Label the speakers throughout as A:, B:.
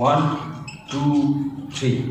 A: 1 2 3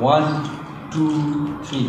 A: 1 2 3،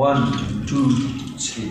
A: 1 2 3،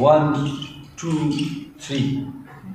A: 1 2 3۔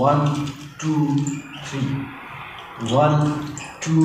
A: 1 2 3 1 2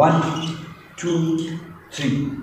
A: 1 2 3۔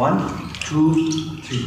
A: 1 2 3۔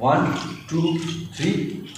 A: 1 2 3،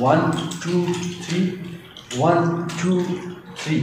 A: 1 2 3 1 2 3۔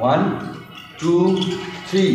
A: 1 2 3۔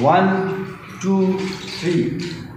A: 1 2 3۔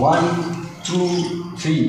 A: 1 2 3،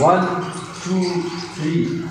A: 1 2 3۔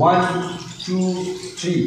A: 1 2 3،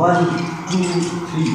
A: 1 2 3،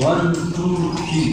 A: 1 2 3،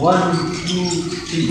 A: 1 2 3،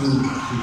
A: 2 3،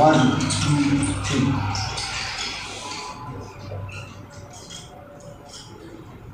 A: 1 2 3۔